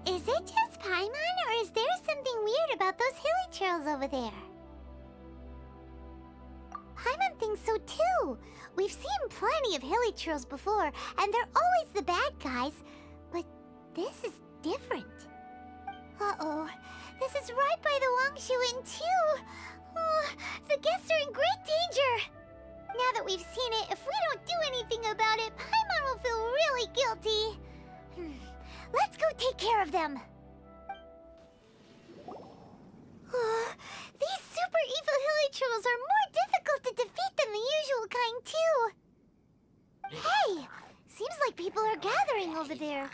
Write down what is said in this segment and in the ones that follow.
Is it just Paimon, or is there something weird about those hilly trails over there? Paimon thinks so too. We've seen plenty of hilly trails before, and they're always the bad guys. But this is different. Uh-oh. This is right by the Wangshu Inn too. Oh, the guests are in great danger. Now that we've seen it, if we don't do anything about it, Paimon will feel really guilty. Let's go take care of them. These super evil hilly trolls are more difficult to defeat than the usual kind, too. Hey! Seems like people are gathering over there.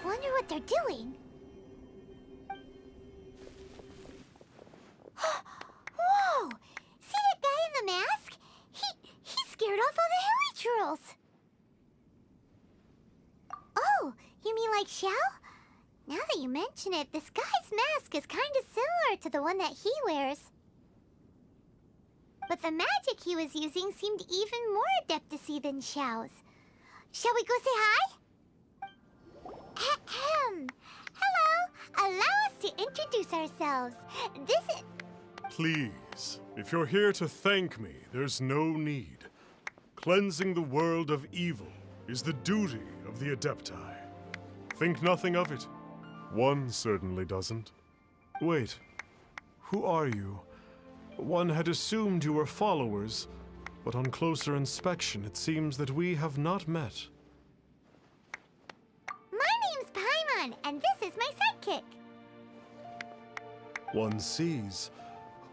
Wonder what they're doing. Whoa! See that guy in the mask? He scared off all the hilly trolls. Oh, you mean like Xiao? Now that you mention it, this guy's mask is kind of similar to the one that he wears. But the magic he was using seemed even more adeptacy than Xiao's. Shall we go say hi? Ahem. Hello! Allow us to introduce ourselves. This is... Please, if you're here to thank me, there's no need. Cleansing the world of evil is the duty of the Adepti. Think nothing of it. One certainly doesn't. Wait, who are you? One had assumed you were followers, but on closer inspection it seems that we have not met. My name's Paimon, and this is my sidekick. One sees.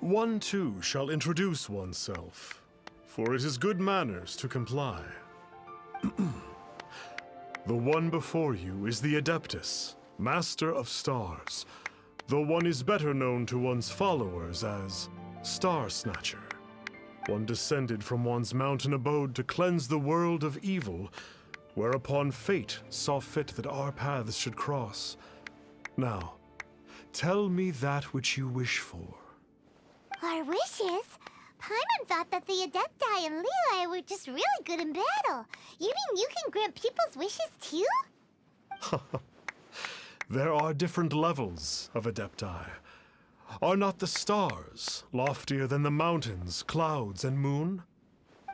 One too shall introduce oneself, for it is good manners to comply. The one before you is the Adeptus, Master of Stars, though one is better known to one's followers as Star Snatcher. One descended from one's mountain abode to cleanse the world of evil, whereupon fate saw fit that our paths should cross. Now, tell me that which you wish for. Our wishes? Paimon thought that the Adepti and Levi were just really good in battle. You mean you can grant people's wishes too? There are different levels of Adepti. Are not the stars loftier than the mountains, clouds, and moon?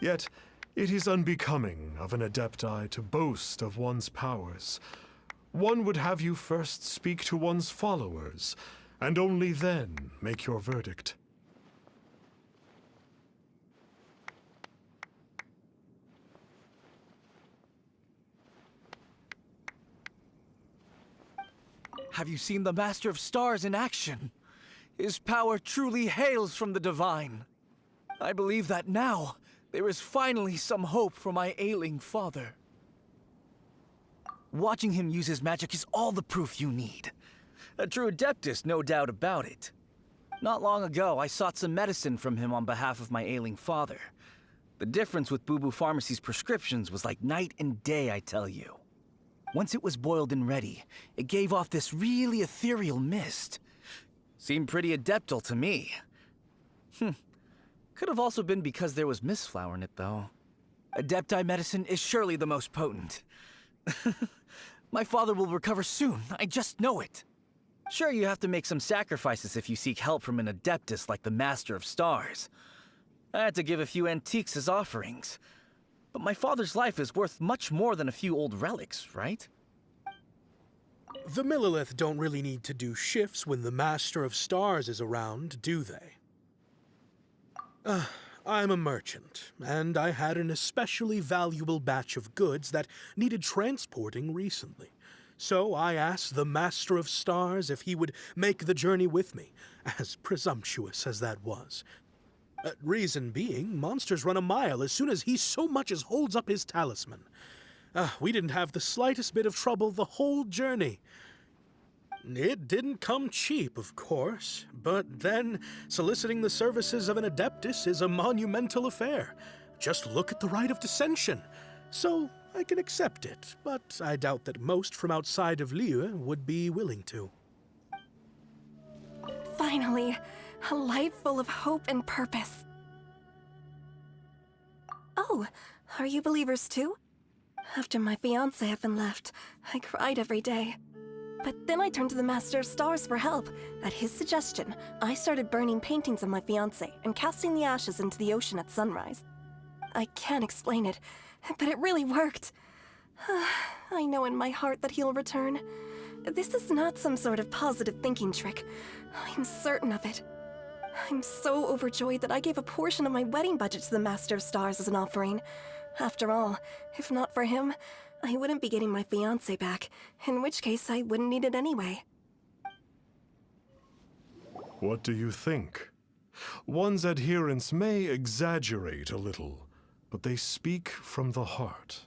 Yet, it is unbecoming of an Adepti to boast of one's powers. One would have you first speak to one's followers, and only then make your verdict. Have you seen the Master of Stars in action? His power truly hails from the divine. I believe that now, there is finally some hope for my ailing father. Watching him use his magic is all the proof you need. A true Adeptus, no doubt about it. Not long ago, I sought some medicine from him on behalf of my ailing father. The difference with Boo Boo Pharmacy's prescriptions was like night and day, I tell you. Once it was boiled and ready, it gave off this really ethereal mist. Seemed pretty adeptal to me. Could have also been because there was mistflower in it, though. Adepti medicine is surely the most potent. My father will recover soon, I just know it. Sure, you have to make some sacrifices if you seek help from an Adeptus like the Master of Stars. I had to give a few antiques as offerings. But my father's life is worth much more than a few old relics, right? The Millilith don't really need to do shifts when the Master of Stars is around, do they? I'm a merchant, and I had an especially valuable batch of goods that needed transporting recently. So I asked the Master of Stars if he would make the journey with me, as presumptuous as that was. Reason being, monsters run a mile as soon as he so much as holds up his talisman. We didn't have the slightest bit of trouble the whole journey. It didn't come cheap, of course, but then soliciting the services of an Adeptus is a monumental affair. Just look at the Rite of Dissension. So I can accept it, but I doubt that most from outside of Liyue would be willing to. Finally, a life full of hope and purpose. Oh, So, are you believers too? After my fiancé had been left, I cried every day. But then I turned to the Master of Stars for help. At his suggestion, I started burning paintings of my fiancé and casting the ashes into the ocean at sunrise. I can't explain it, but it really worked. I know in my heart that he'll return. This is not some sort of positive thinking trick. I'm certain of it. I'm so overjoyed that I gave a portion of my wedding budget to the Master of Stars as an offering. After all, if not for him, I wouldn't be getting my fiancé back, in which case I wouldn't need it anyway. What do you think? One's adherents may exaggerate a little, but they speak from the heart.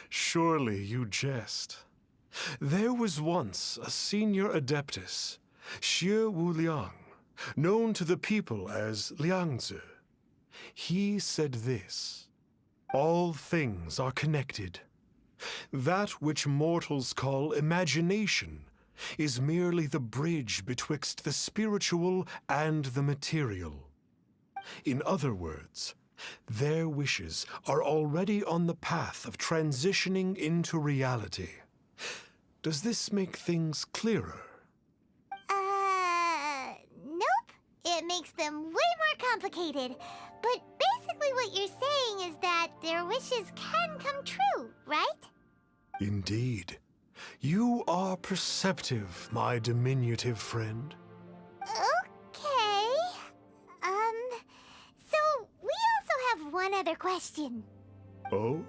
Surely you jest. There was once a senior adeptus, Xie Wuliang, known to the people as Liangzi. He said this: all things are connected. That which mortals call imagination is merely the bridge betwixt the spiritual and the material. In other words, their wishes are already on the path of transitioning into reality. Does this make things clearer? Nope. It makes them way more complicated. But basically what you're saying is that their wishes can come true, right? Indeed. You are perceptive, my diminutive friend. Okay. So we also have one other question. Oh?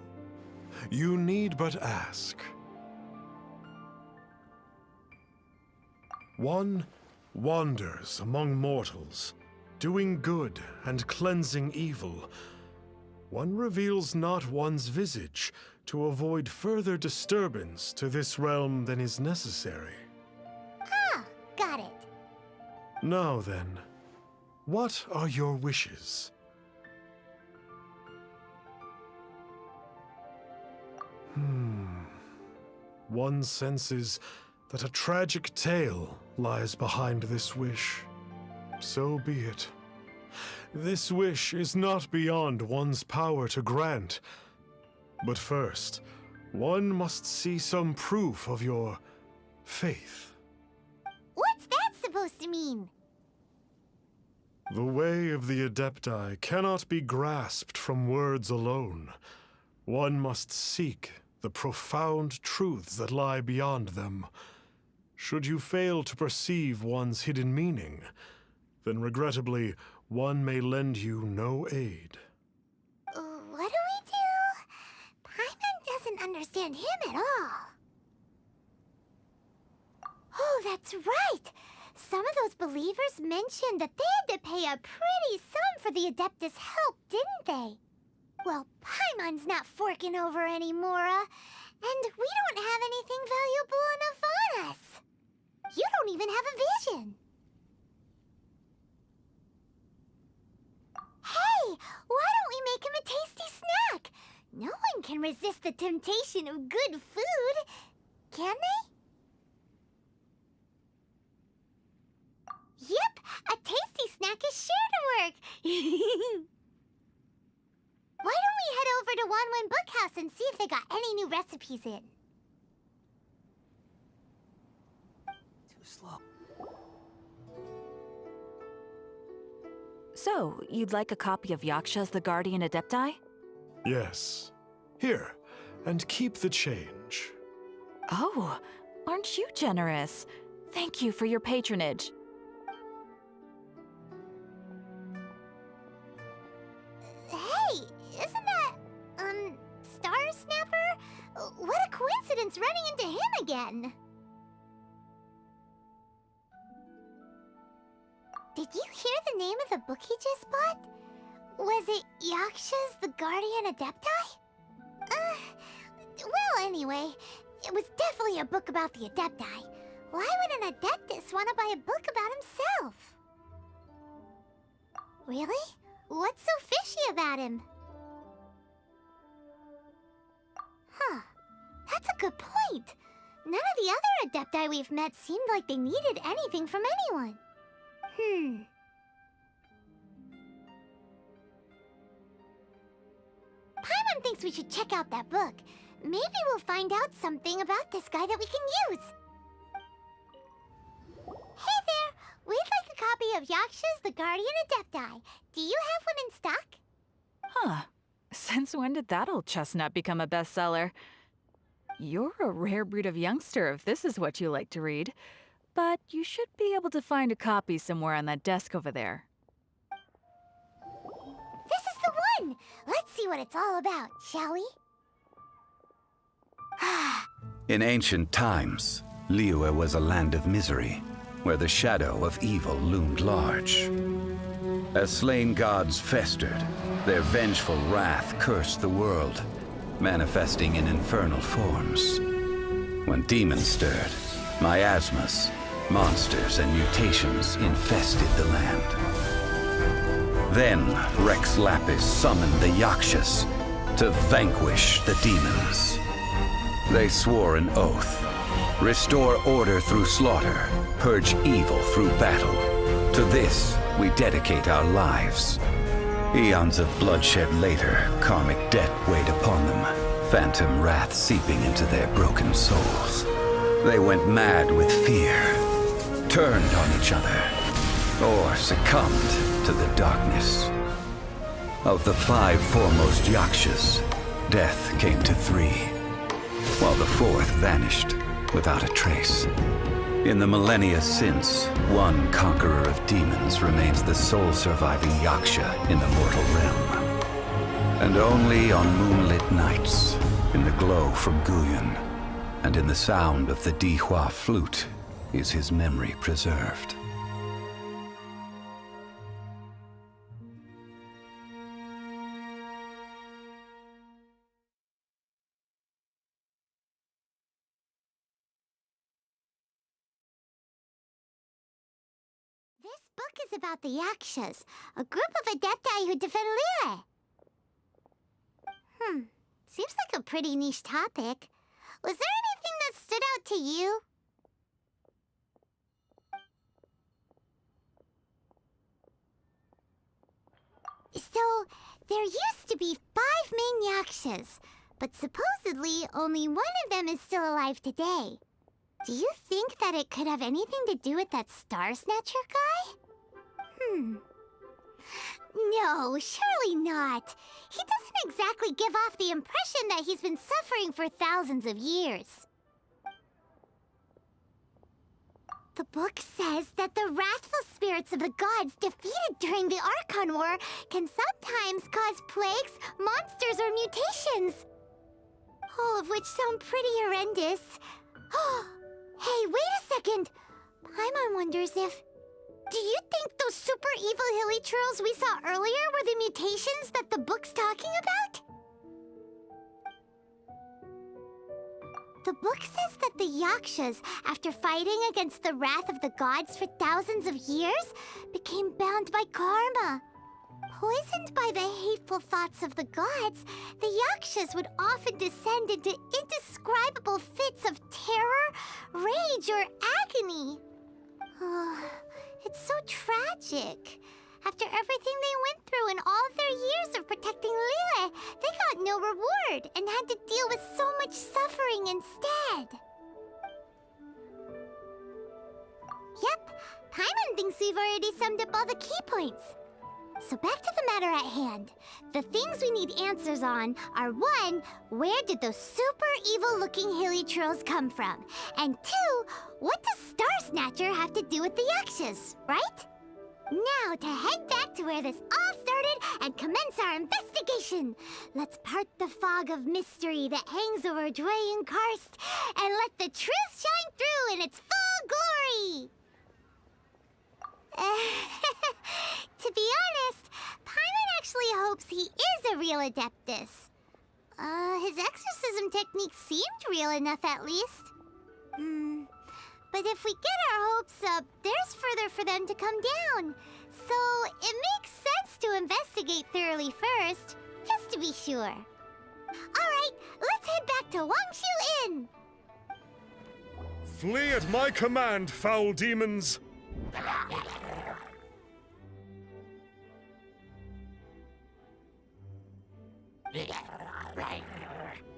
You need but ask. One wanders among mortals, doing good and cleansing evil. One reveals not one's visage to avoid further disturbance to this realm than is necessary. Ah, got it. Now then, what are your wishes? One senses that a tragic tale lies behind this wish. So be it. This wish is not beyond one's power to grant. But first, one must see some proof of your faith. What's that supposed to mean? The way of the Adepti cannot be grasped from words alone. One must seek the profound truths that lie beyond them. Should you fail to perceive one's hidden meaning, then regrettably, one may lend you no aid. What do we do? Paimon doesn't understand him at all. Oh, that's right! Some of those believers mentioned that they had to pay a pretty sum for the Adeptus' help, didn't they? Well, Paimon's not forking over anymore, and we don't have anything valuable enough on us. You don't even have a vision. Hey, why don't we make him a tasty snack? No one can resist the temptation of good food, can they? Yep, a tasty snack is sure to work. Why don't we head over to Wanwen Bookhouse and see if they got any new recipes in? Too slow. So, you'd like a copy of Yaksha's The Guardian Adepti? Yes. Here, and keep the change. Oh, aren't you generous? Thank you for your patronage. Hey, isn't that, Star Snapper? What a coincidence running into him again. Did you hear the name of the book he just bought? Was it Yaksha's The Guardian Adepti? Well, anyway, it was definitely a book about the Adepti. Why would an Adeptus want to buy a book about himself? Really? What's so fishy about him? Huh. That's a good point. None of the other Adepti we've met seemed like they needed anything from anyone. Paimon thinks we should check out that book. Maybe we'll find out something about this guy that we can use. Hey there! We'd like a copy of Yaksha's The Guardian Adepti. Do you have one in stock? Huh. Since when did that old chestnut become a bestseller? You're a rare breed of youngster if this is what you like to read. But you should be able to find a copy somewhere on that desk over there. This is the one! Let's see what it's all about, shall we? In ancient times, Liyue was a land of misery, where the shadow of evil loomed large. As slain gods festered, their vengeful wrath cursed the world, manifesting in infernal forms. When demons stirred, miasmas, monsters, and mutations infested the land. Then Rex Lapis summoned the Yakshas to vanquish the demons. They swore an oath: restore order through slaughter, purge evil through battle. To this, we dedicate our lives. Eons of bloodshed later, karmic debt weighed upon them, phantom wrath seeping into their broken souls. They went mad with fear, turned on each other, or succumbed to the darkness. Of the 5 foremost Yakshas, death came to 3, while the 4th vanished without a trace. In the millennia since, one conqueror of demons remains the sole surviving Yaksha in the mortal realm. And only on moonlit nights, in the glow from Guyon, and in the sound of the Dihua flute, is his memory preserved. This book is about the Yakshas, a group of Adepti who defend Liyue. Seems like a pretty niche topic. Was there anything that stood out to you? So, there used to be 5 main Yakshas, but supposedly only one of them is still alive today. Do you think that it could have anything to do with that Star Snatcher guy? No, surely not. He doesn't exactly give off the impression that he's been suffering for thousands of years. The book says that the wrathful spirits of the gods defeated during the Archon War can sometimes cause plagues, monsters, or mutations. All of which sound pretty horrendous. Hey, wait a second! Paimon wonders if... Do you think those super evil hilly churls we saw earlier were the mutations that the book's talking about? The book says that the Yakshas, after fighting against the wrath of the gods for thousands of years, became bound by karma. Poisoned by the hateful thoughts of the gods, the Yakshas would often descend into indescribable fits of terror, rage, or agony. It's so tragic. After everything they went through in all of their years of protecting Liyue, they got no reward and had to deal with so much suffering instead. Yep, Paimon thinks we've already summed up all the key points. So back to the matter at hand. The things we need answers on are 1, where did those super evil-looking hilly trolls come from? And 2, what does Star Snatcher have to do with the Yakshas, right? Now to head back to where this all started and commence our investigation. Let's part the fog of mystery that hangs over Dwayne Karst and let the truth shine through in its full glory. To be honest, Paimon actually hopes he is a real Adeptus. His exorcism technique seemed real enough at least. But if we get our hopes up, there's further for them to come down. So it makes sense to investigate thoroughly first, just to be sure. Alright, let's head back to Wangshu Inn! Flee at my command, foul demons!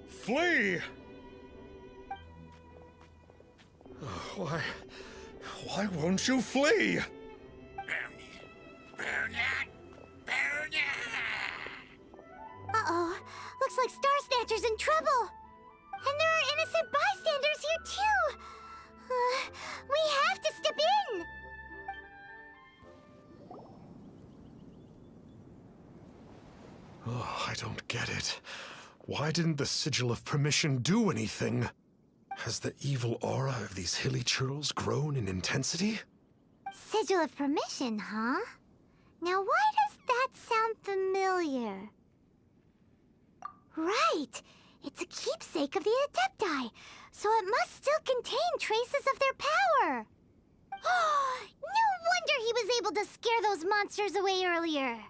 Flee! Why won't you flee? Uh-oh. Looks like Star Snatcher's in trouble. And there are innocent bystanders here, too. We have to step in. Oh, I don't get it. Why didn't the Sigil of Permission do anything? Has the evil aura of these hilly churls grown in intensity? Sigil of Permission, huh? Now why does that sound familiar? Right! It's a keepsake of the Adepti, so it must still contain traces of their power. No wonder he was able to scare those monsters away earlier.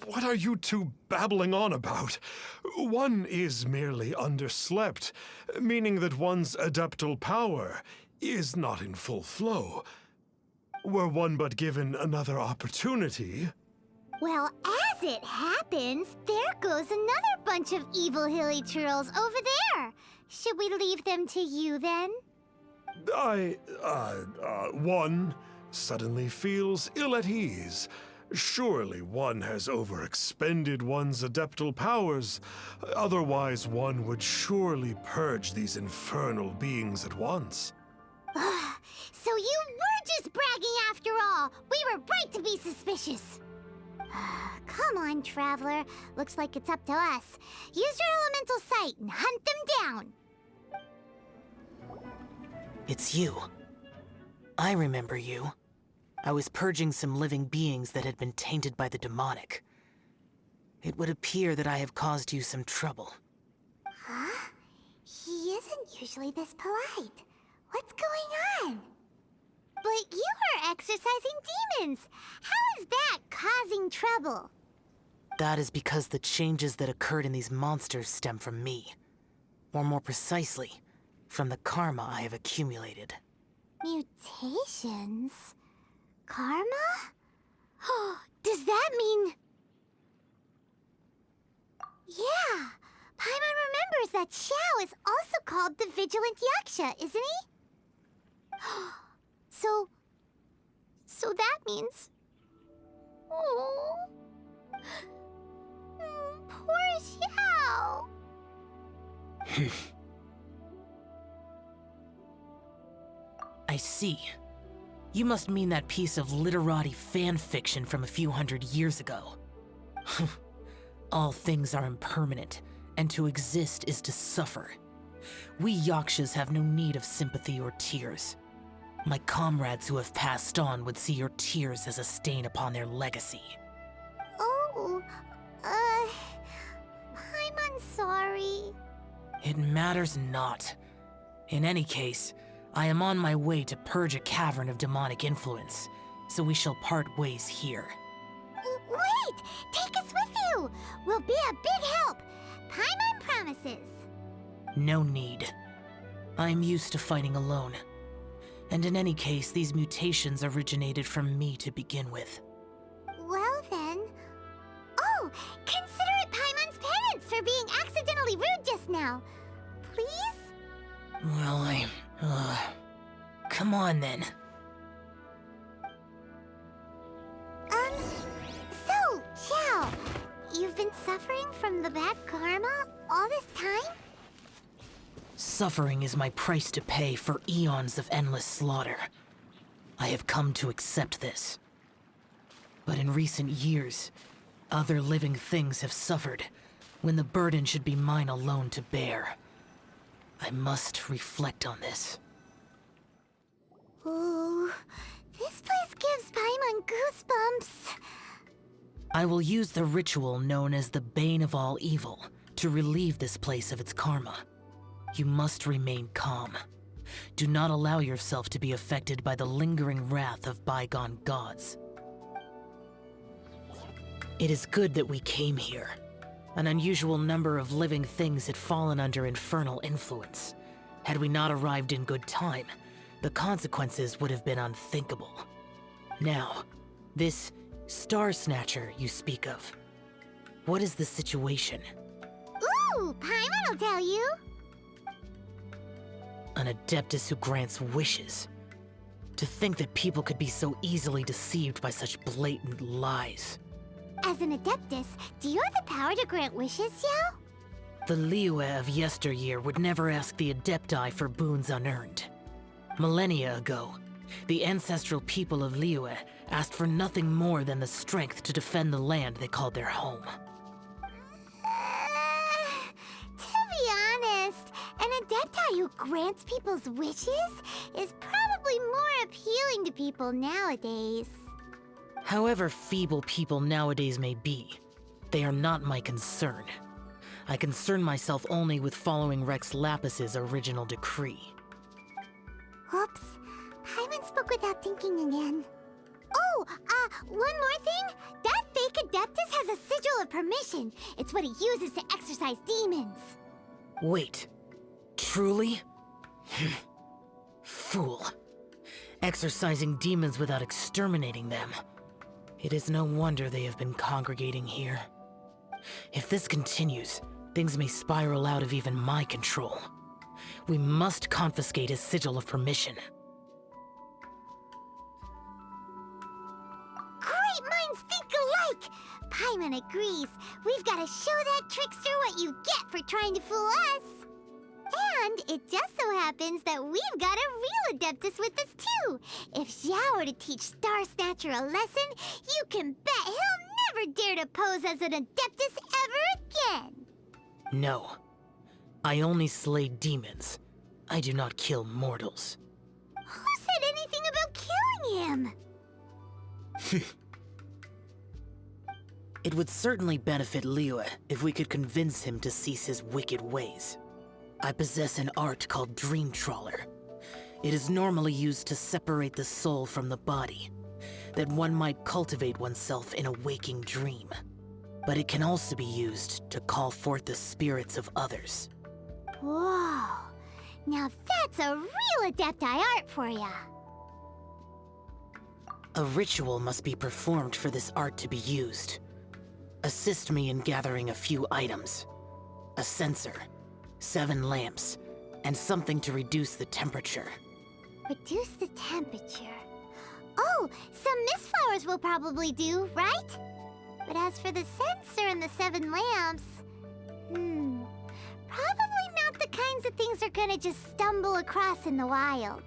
What are you two babbling on about? One is merely underslept, meaning that one's adeptal power is not in full flow. Were one but given another opportunity... Well, as it happens, there goes another bunch of evil hilly churls over there. Should we leave them to you, then? One suddenly feels ill at ease. Surely one has overexpended one's adeptal powers. Otherwise, one would surely purge these infernal beings at once. So you were just bragging after all! We were right to be suspicious! Come on, Traveler. Looks like it's up to us. Use your elemental sight and hunt them down! It's you. I remember you. I was purging some living beings that had been tainted by the demonic. It would appear that I have caused you some trouble. Huh? He isn't usually this polite. What's going on? But you are exorcising demons! How is that causing trouble? That is because the changes that occurred in these monsters stem from me. Or more precisely, from the karma I have accumulated. Mutations? Karma? Does that mean... Yeah! Paimon remembers that Xiao is also called the Vigilant Yaksha, isn't he? So that means... Oh... Poor Xiao! I see. You must mean that piece of literati fan fiction from a few hundred years ago. All things are impermanent, and to exist is to suffer. We Yakshas have no need of sympathy or tears. My comrades who have passed on would see your tears as a stain upon their legacy. Oh, I'm sorry. It matters not. In any case, I am on my way to purge a cavern of demonic influence, so we shall part ways here. Wait! Take us with you! We'll be a big help! Paimon promises! No need. I am used to fighting alone. And in any case, these mutations originated from me to begin with. Well then... Oh! Consider it Paimon's penance for being accidentally rude just now. Please? Well, come on then. So, Xiao, you've been suffering from the bad karma all this time? Suffering is my price to pay for eons of endless slaughter. I have come to accept this. But in recent years, other living things have suffered, when the burden should be mine alone to bear. I must reflect on this. Ooh, this place gives Paimon goosebumps. I will use the ritual known as the Bane of All Evil to relieve this place of its karma. You must remain calm. Do not allow yourself to be affected by the lingering wrath of bygone gods. It is good that we came here. An unusual number of living things had fallen under infernal influence. Had we not arrived in good time, the consequences would have been unthinkable. Now, this Star Snatcher you speak of, what is the situation? Ooh! Ooh, Paimon will tell you. An Adeptus who grants wishes. To think that people could be so easily deceived by such blatant lies. As an Adeptus, do you have the power to grant wishes, Yao? The Liyue of yesteryear would never ask the Adepti for boons unearned. Millennia ago, the ancestral people of Liyue asked for nothing more than the strength to defend the land they called their home. To be honest, an Adepti who grants people's wishes is probably more appealing to people nowadays. However feeble people nowadays may be, they are not my concern. I concern myself only with following Rex Lapis's original decree. Oops. Paimon spoke without thinking again. Oh, one more thing. That fake Adeptus has a sigil of permission. It's what he uses to exorcise demons. Wait, truly? Fool. Exorcising demons without exterminating them. It is no wonder they have been congregating here. If this continues, things may spiral out of even my control. We must confiscate his sigil of permission. Great minds think alike! Paimon agrees. We've got to show that trickster what you get for trying to fool us. And it just so happens that we've got a real Adeptus with us too. If Xiao were to teach Star Snatcher a lesson, you can bet he'll never dare to pose as an Adeptus ever again. No. I only slay demons. I do not kill mortals. Who said anything about killing him? It would certainly benefit Liyue if we could convince him to cease his wicked ways. I possess an art called Dream Trawler. It is normally used to separate the soul from the body, that one might cultivate oneself in a waking dream. But it can also be used to call forth the spirits of others. Whoa. Now that's a real Adepti art for ya. A ritual must be performed for this art to be used. Assist me in gathering a few items. A censer, 7 lamps, and something to reduce the temperature. Reduce the temperature. Oh, some mist flowers will probably do, right? But as for the censer and the 7 lamps... probably not the kinds of things they're gonna just stumble across in the wild.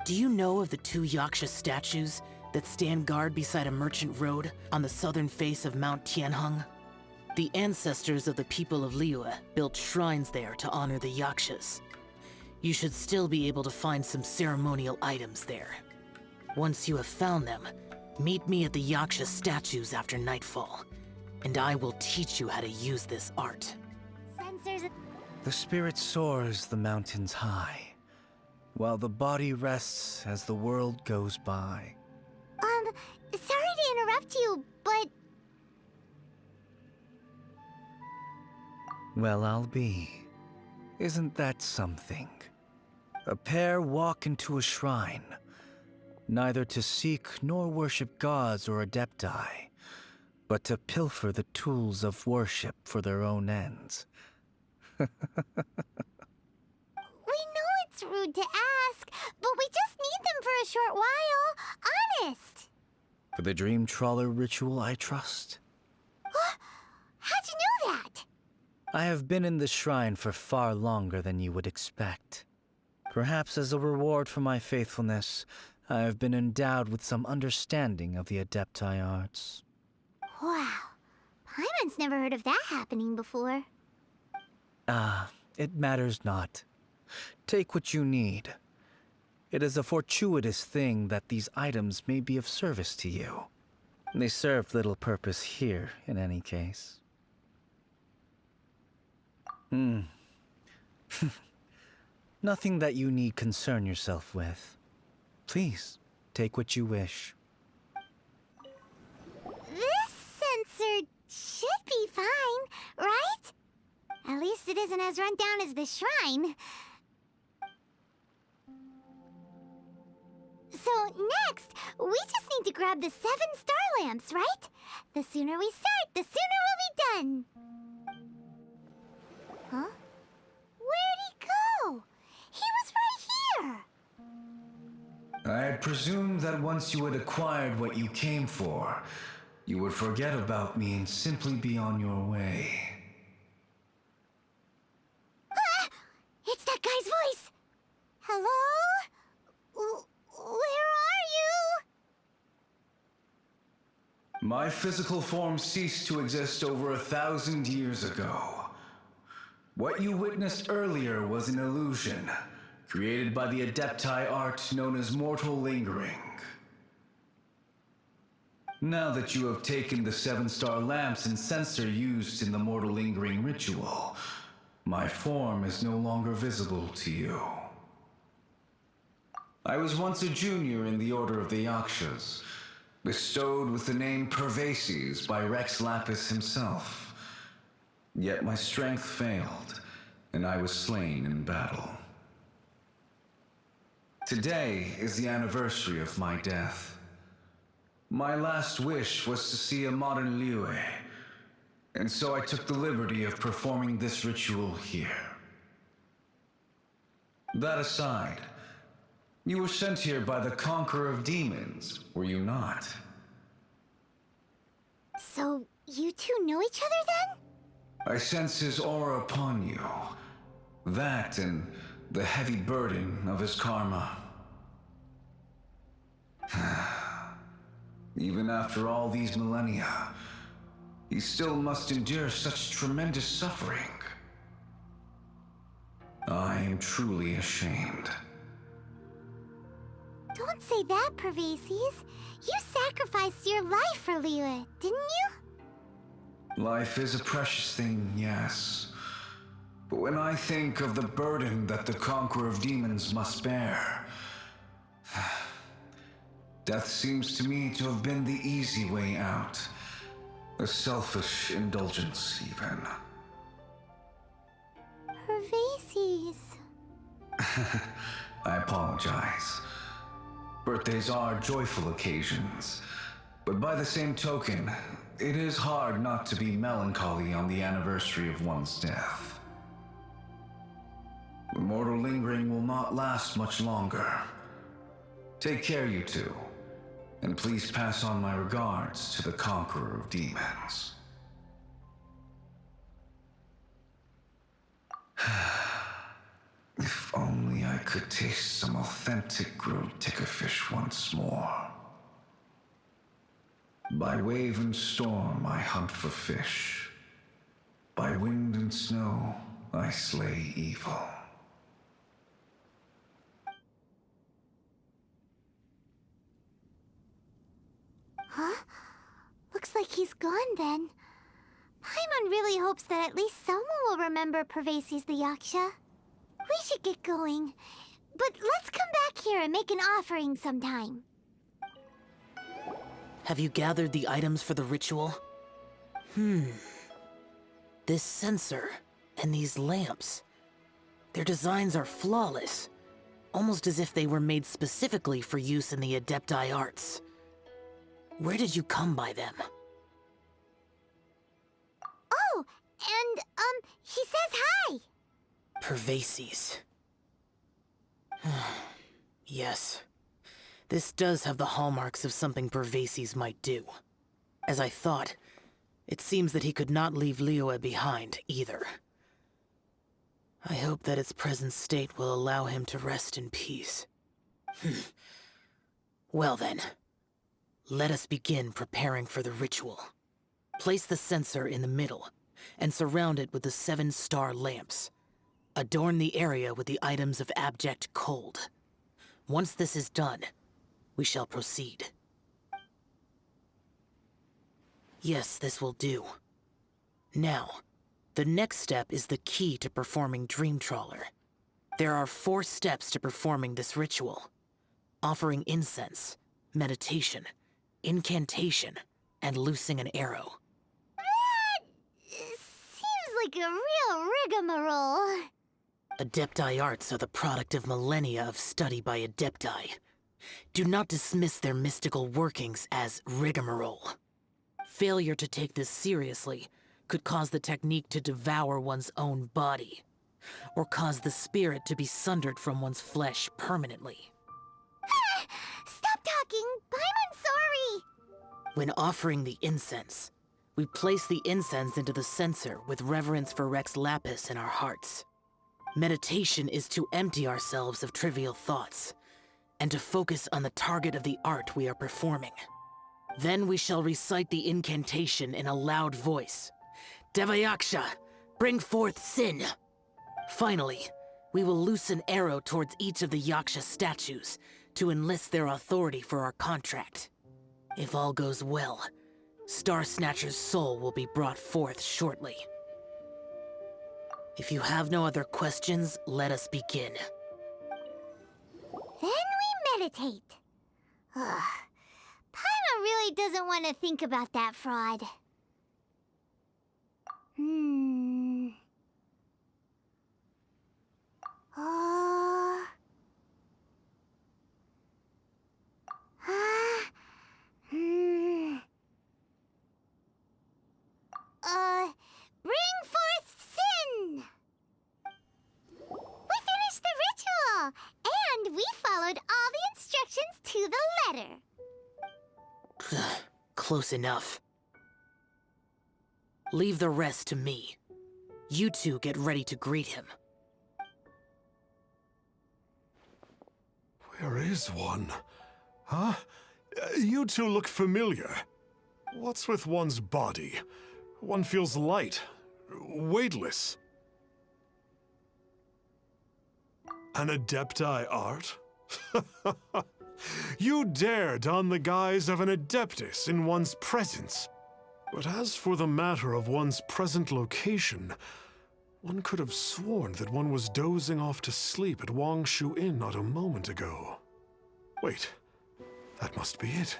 Do you know of the 2 Yaksha statues that stand guard beside a merchant road on the southern face of Mount Tianheng? The ancestors of the people of Liyue built shrines there to honor the Yakshas. You should still be able to find some ceremonial items there. Once you have found them, meet me at the Yaksha statues after nightfall, and I will teach you how to use this art. Sensors... The spirit soars the mountains high, while the body rests as the world goes by. Sorry to interrupt you, but... Well, I'll be. Isn't that something? A pair walk into a shrine, neither to seek nor worship gods or adepti, but to pilfer the tools of worship for their own ends. We know it's rude to ask, but we just need them for a short while. Honest. For the Dream Trawler ritual, I trust. How'd you know that? I have been in the shrine for far longer than you would expect. Perhaps as a reward for my faithfulness, I have been endowed with some understanding of the Adepti arts. Wow. Paimon's never heard of that happening before. It matters not. Take what you need. It is a fortuitous thing that these items may be of service to you. They serve little purpose here, in any case. Nothing that you need concern yourself with. Please, take what you wish. This sensor should be fine, right? At least it isn't as run down as the shrine. So next, we just need to grab the 7 star lamps, right? The sooner we start, the sooner we'll be done. presumed that once you had acquired what you came for, you would forget about me and simply be on your way. Ah! It's that guy's voice! Hello? Where are you? My physical form ceased to exist over 1,000 years ago. What you witnessed earlier was an illusion, created by the Adepti art known as mortal lingering. Now that you have taken the 7-star lamps and censer used in the mortal lingering ritual, my form is no longer visible to you. I was once a junior in the Order of the Yakshas, bestowed with the name Pervases by Rex Lapis himself. Yet my strength failed, and I was slain in battle. Today is the anniversary of my death. My last wish was to see a modern Liyue, and so I took the liberty of performing this ritual here. That aside, you were sent here by the Conqueror of Demons, were you not? So, you two know each other then? I sense his aura upon you. That and the heavy burden of his karma. Even after all these millennia, he still must endure such tremendous suffering. I am truly ashamed. Don't say that, Pervases. You sacrificed your life for Liyue, didn't you? Life is a precious thing, yes. But when I think of the burden that the Conqueror of Demons must bear, death seems to me to have been the easy way out. A selfish indulgence, even. Pervases. I apologize. Birthdays are joyful occasions, but by the same token, it is hard not to be melancholy on the anniversary of one's death. The mortal lingering will not last much longer. Take care, you two, and please pass on my regards to the Conqueror of Demons. If only I could taste some authentic grilled tickerfish once more. By wave and storm I hunt for fish. By wind and snow I slay evil. Huh? Looks like he's gone then. Paimon really hopes that at least someone will remember Pervases the Yaksha. We should get going. But let's come back here and make an offering sometime. Have you gathered the items for the ritual? This censer and these lamps. Their designs are flawless, almost as if they were made specifically for use in the Adepti arts. Where did you come by them? Oh, and, he says hi! Pervases. Yes. This does have the hallmarks of something Pervases might do. As I thought, it seems that he could not leave Liyue behind, either. I hope that its present state will allow him to rest in peace. Well then, let us begin preparing for the ritual. Place the censer in the middle, and surround it with the 7-star lamps. Adorn the area with the items of abject cold. Once this is done, we shall proceed. Yes, this will do. Now, the next step is the key to performing Dream Trawler. There are 4 steps to performing this ritual. Offering incense, meditation, incantation, and loosing an arrow. That seems like a real rigmarole. Adepti arts are the product of millennia of study by Adepti. Do not dismiss their mystical workings as rigmarole. Failure to take this seriously could cause the technique to devour one's own body, or cause the spirit to be sundered from one's flesh permanently. When offering the incense, we place the incense into the censer with reverence for Rex Lapis in our hearts. Meditation is to empty ourselves of trivial thoughts, and to focus on the target of the art we are performing. Then we shall recite the incantation in a loud voice. Devayaksha, bring forth sin! Finally, we will loose an arrow towards each of the Yaksha statues to enlist their authority for our contract. If all goes well, Star Snatcher's soul will be brought forth shortly. If you have no other questions, let us begin. Then we meditate. Ugh. Paimon really doesn't want to think about that fraud. Oh. Bring forth sin! We finished the ritual, and we followed all the instructions to the letter. Close enough. Leave the rest to me. You two get ready to greet him. Where is one? Huh? You two look familiar. What's with one's body? One feels light, weightless. An Adepti art? You dare don the guise of an Adeptus in one's presence. But as for the matter of one's present location, one could have sworn that one was dozing off to sleep at Wangshu Inn not a moment ago. Wait, that must be it.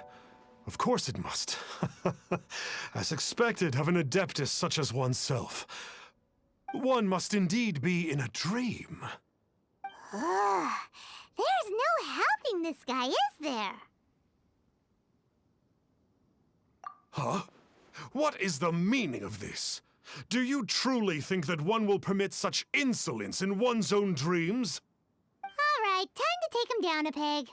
Of course it must. As expected of an Adeptus such as oneself. One must indeed be in a dream. Ugh. There's no helping this guy, is there? Huh? What is the meaning of this? Do you truly think that one will permit such insolence in one's own dreams? All right, time to take him down a peg.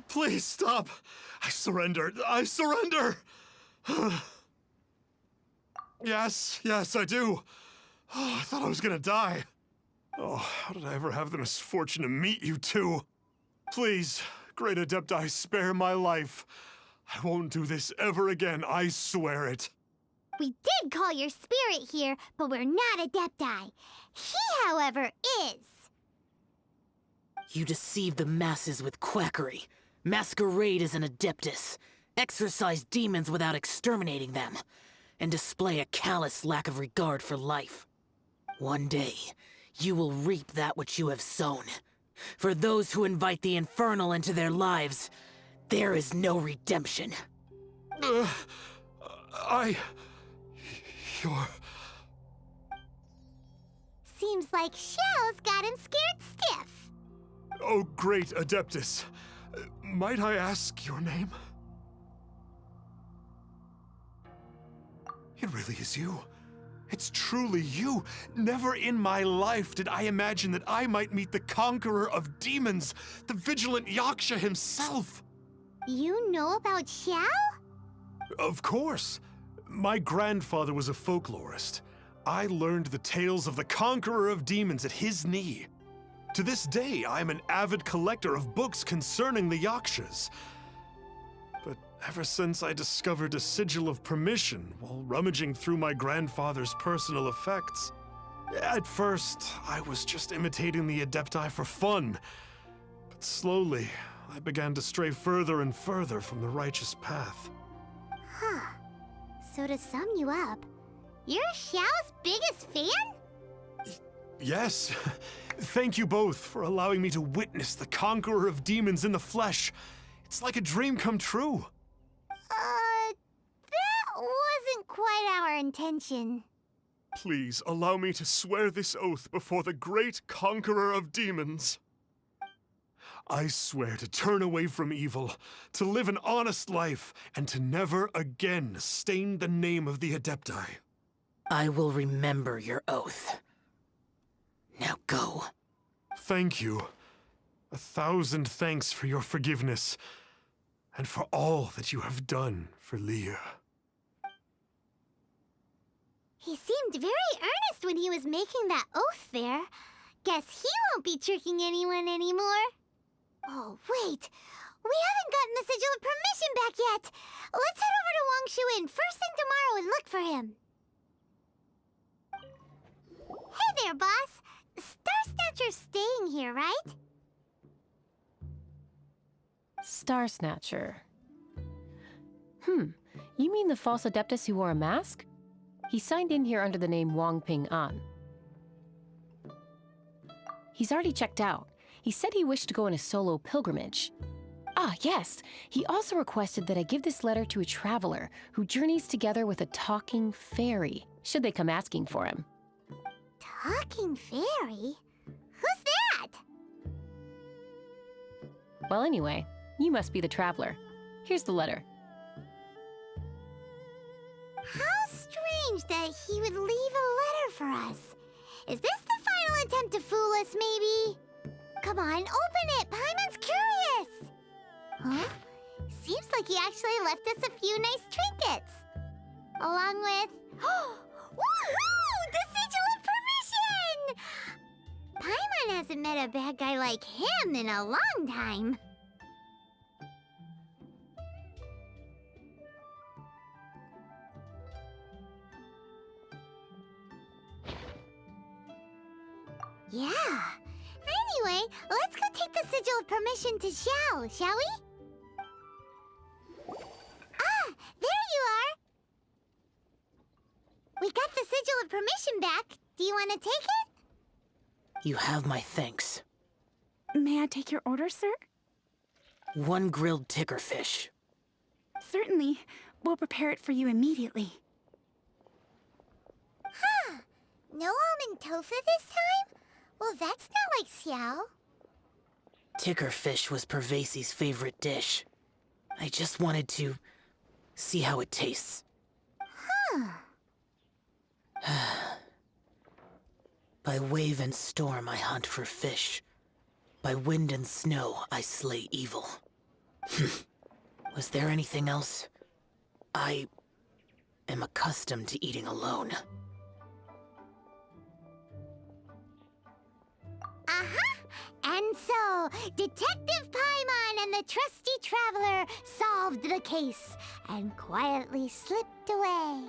Please stop! I surrender! I surrender! Yes, I do. Oh, I thought I was gonna die. Oh, how did I ever have the misfortune to meet you two? Please, Great Adepti, spare my life. I won't do this ever again, I swear it. We did call your spirit here, but we're not Adepti. He, however, is. You deceive the masses with quackery, masquerade as an Adeptus, exorcise demons without exterminating them, and display a callous lack of regard for life. One day, you will reap that which you have sown. For those who invite the infernal into their lives, there is no redemption. You're... Seems like Shell's got him scared stiff. Oh, great Adeptus. Might I ask your name? It really is you. It's truly you. Never in my life did I imagine that I might meet the conqueror of demons, the vigilant Yaksha himself. You know about Xiao? Of course. My grandfather was a folklorist. I learned the tales of the conqueror of demons at his knee. To this day, I'm an avid collector of books concerning the Yakshas. But ever since I discovered a sigil of permission while rummaging through my grandfather's personal effects, at first, I was just imitating the Adepti for fun. But slowly, I began to stray further and further from the righteous path. Huh. So to sum you up, you're Xiao's biggest fan? Yes. Thank you both for allowing me to witness the conqueror of demons in the flesh. It's like a dream come true. That wasn't quite our intention. Please allow me to swear this oath before the great conqueror of demons. I swear to turn away from evil, to live an honest life, and to never again stain the name of the Adepti. I will remember your oath. Now go. Thank you. 1,000 thanks for your forgiveness, and for all that you have done for Leah. He seemed very earnest when he was making that oath there. Guess he won't be tricking anyone anymore. Oh, wait. We haven't gotten the Sigil of Permission back yet. Let's head over to Wangshu Inn first thing tomorrow and look for him. Hey there, boss. Star Snatcher's staying here, right? Star Snatcher. You mean the false Adeptus who wore a mask? He signed in here under the name Wang Ping An. He's already checked out. He said he wished to go on a solo pilgrimage. Ah, yes. He also requested that I give this letter to a traveler who journeys together with a talking fairy, should they come asking for him. Talking fairy? Who's that? Well, anyway, you must be the traveler. Here's the letter. How strange that he would leave a letter for us. Is this the final attempt to fool us, maybe? Come on, open it! Paimon's curious! Huh? Seems like he actually left us a few nice trinkets. Along with... Woohoo! The Sigil of Permission! Paimon hasn't met a bad guy like him in a long time. Yeah. Anyway, let's go take the Sigil of Permission to Xiao, shall we? Ah, there you are! We got the Sigil of Permission back. Do you want to take it? You have my thanks. May I take your order, sir? 1 grilled ticker fish. Certainly. We'll prepare it for you immediately. Huh. No almond tofu this time? Well, that's not like Xiao. Ticker fish was Pervasi's favorite dish. I just wanted to see how it tastes. By wave and storm I hunt for fish. By wind and snow I slay evil. Was there anything else? I am accustomed to eating alone. And so, Detective Paimon and the trusty traveler solved the case and quietly slipped away.